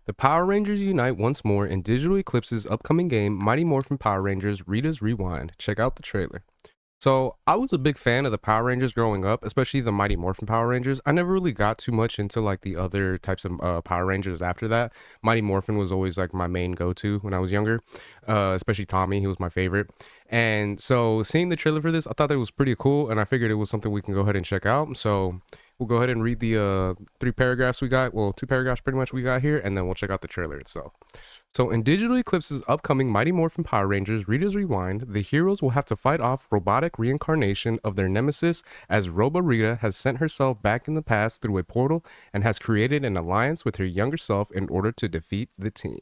The Power Rangers unite once more in Digital Eclipse's upcoming game, Mighty Morphin Power Rangers Rita's Rewind. Check out the trailer. So, I was a big fan of the Power Rangers growing up, especially the Mighty Morphin Power Rangers. I never really got too much into like the other types of Power Rangers after that. Mighty Morphin was always like my main go-to when I was younger, especially Tommy. He was my favorite. And so, seeing the trailer for this, I thought that it was pretty cool, and I figured it was something we can go ahead and check out. So, we'll go ahead and read the three paragraphs we got. Well, two paragraphs pretty much we got here, and then we'll check out the trailer itself. So, in Digital Eclipse's upcoming Mighty Morphin Power Rangers Rita's Rewind, the heroes will have to fight off robotic reincarnation of their nemesis as Robo Rita has sent herself back in the past through a portal and has created an alliance with her younger self in order to defeat the team.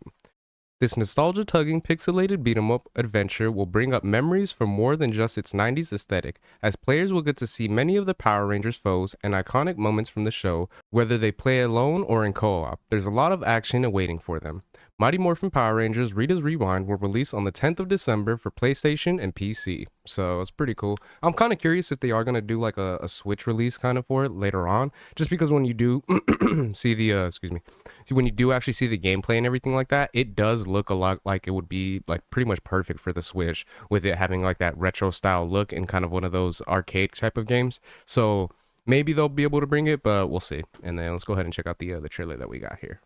This nostalgia-tugging pixelated beat-em-up adventure will bring up memories from more than just its 90s aesthetic, as players will get to see many of the Power Rangers foes and iconic moments from the show, whether they play alone or in co-op. There's a lot of action awaiting for them. Mighty Morphin Power Rangers Rita's Rewind will release on the 10th of December for PlayStation and PC. So it's pretty cool. I'm kind of curious if they are going to do like a Switch release kind of for it later on, just because when you do see the, when you do actually see the gameplay and everything like that, it does look a lot like it would be like pretty much perfect for the Switch, with it having like that retro style look and kind of one of those arcade type of games. So maybe they'll be able to bring it, but we'll see. And then let's go ahead and check out the trailer that we got here.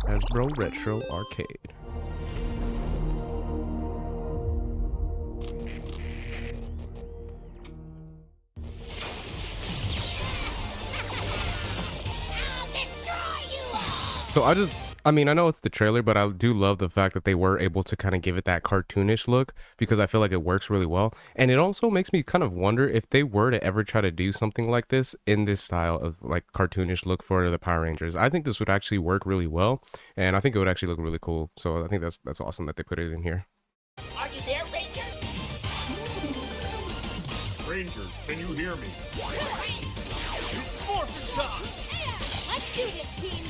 Hasbro Retro Arcade. So I know it's the trailer, but I do love the fact that they were able to kind of give it that cartoonish look, because I feel like it works really well. And it also makes me kind of wonder if they were to ever try to do something like this in this style of like cartoonish look for the Power Rangers. I think this would actually work really well, and I think it would actually look really cool. So I think that's awesome that they put it in here. Are you there, Rangers? Rangers, can you hear me? Morphin time! Let's do this, team!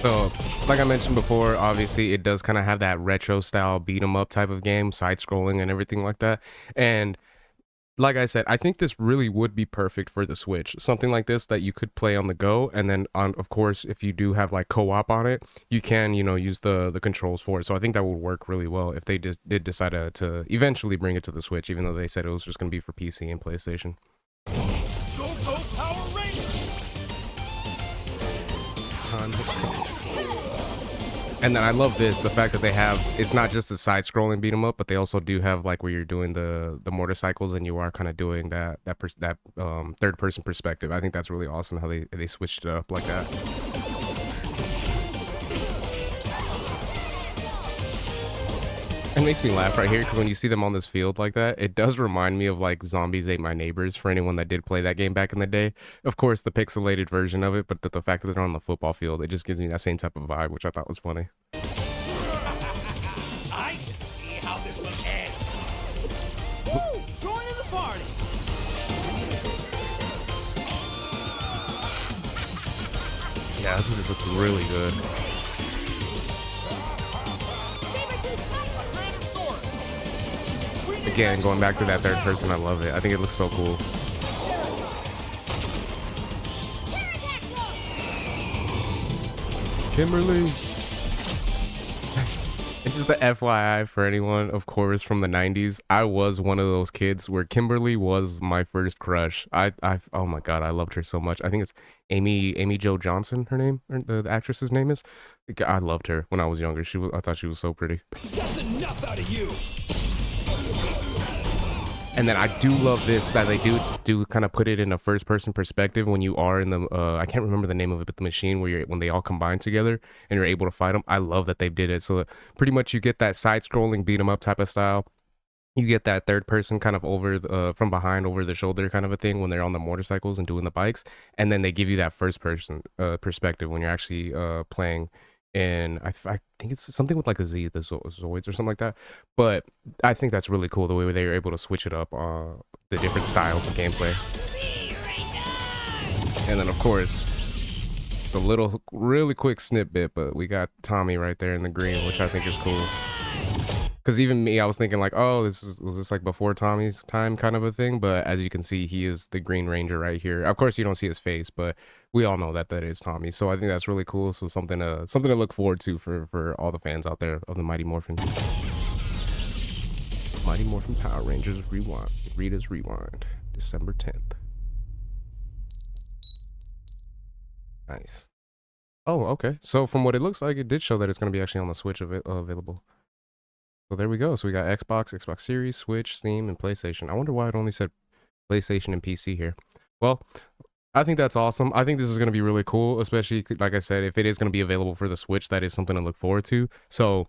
So, like I mentioned before, obviously it does kind of have that retro style beat 'em up type of game, side scrolling and everything like that. And like I said, I think this really would be perfect for the Switch. Something like this that you could play on the go, and then of course, if you do have like co-op on it, you can, use the controls for it. So I think that would work really well if they did decide to eventually bring it to the Switch, even though they said it was just going to be for PC and PlayStation. Go Power Rangers! Time has come. And then I love the fact that they have, it's not just a side scrolling beat 'em up, but they also do have like where you're doing the motorcycles and you are kind of doing that third person perspective. I think that's really awesome how they switched it up like that. It makes me laugh right here because when you see them on this field like that, it does remind me of like Zombies Ate My Neighbors, for anyone that did play that game back in the day. Of course, the pixelated version of it, but the fact that they're on the football field, it just gives me that same type of vibe, which I thought was funny. I can see how this will end. Woo! Join the party! Yeah, I think this looks really good. Again, going back to that third person, I love it. I think it looks so cool. Kimberly. It's just the FYI for anyone, of course, from the 90s. I was one of those kids where Kimberly was my first crush. Oh my God, I loved her so much. I think it's Amy Jo Johnson, her name, or the actress's name is. I loved her when I was younger. I thought she was so pretty. That's enough out of you! And then I do love this, that they do kind of put it in a first person perspective when you are in the I can't remember the name of it, but the machine where when they all combine together and you're able to fight them. I love that they did it. So pretty much you get that side scrolling beat 'em up type of style. You get that third person kind of over from behind over the shoulder kind of a thing when they're on the motorcycles and doing the bikes, and then they give you that first person perspective when you're actually playing. And I think it's something with like the Zoids or something like that. But I think that's really cool, the way they were able to switch it up, the different styles of gameplay. And then, of course, a little, really quick snippet, but we got Tommy right there in the green, which I think is cool. Because even me, I was thinking like, oh, was this like before Tommy's time kind of a thing. But as you can see, he is the Green Ranger right here. Of course, you don't see his face, but we all know that that is Tommy. So I think that's really cool. So something to look forward to for all the fans out there of the Mighty Morphin. Mighty Morphin Power Rangers Rewind. Rita's Rewind. December 10th. Nice. Oh, okay. So from what it looks like, it did show that it's going to be actually on the Switch available. So there we go. So we got Xbox, Xbox Series, Switch, Steam, and PlayStation. I wonder why it only said PlayStation and PC here. Well, I think that's awesome. I think this is going to be really cool, especially like I said, if it is going to be available for the Switch, that is something to look forward to. So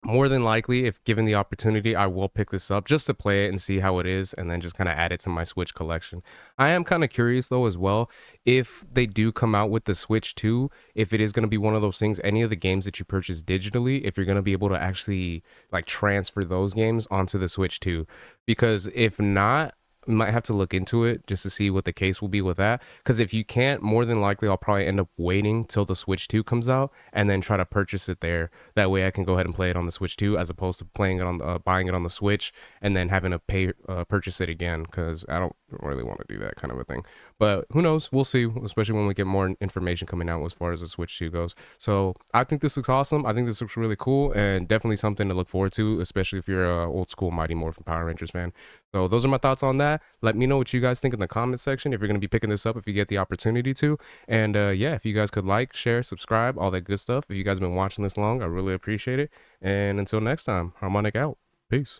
more than likely, if given the opportunity, I will pick this up just to play it and see how it is, and then just kind of add it to my Switch collection. I am kind of curious though as well, if they do come out with the Switch 2, if it is going to be one of those things, any of the games that you purchase digitally, if you're going to be able to actually like transfer those games onto the Switch 2. Because if not, we might have to look into it just to see what the case will be with that. Because if you can't, more than likely, I'll probably end up waiting till the Switch 2 comes out and then try to purchase it there. That way, I can go ahead and play it on the Switch 2 as opposed to playing it on buying it on the Switch and then having to purchase it again. Because I don't really want to do that kind of a thing. But who knows? We'll see. Especially when we get more information coming out as far as the Switch 2 goes. So I think this looks awesome. I think this looks really cool and definitely something to look forward to, especially if you're a old school Mighty Morphin Power Rangers fan. So those are my thoughts on that. Let me know what you guys think in the comment section if you're going to be picking this up if you get the opportunity to. And yeah, if you guys could like, share, subscribe, all that good stuff. If you guys have been watching this long, I really appreciate it. And until next time, Harmonic out. Peace.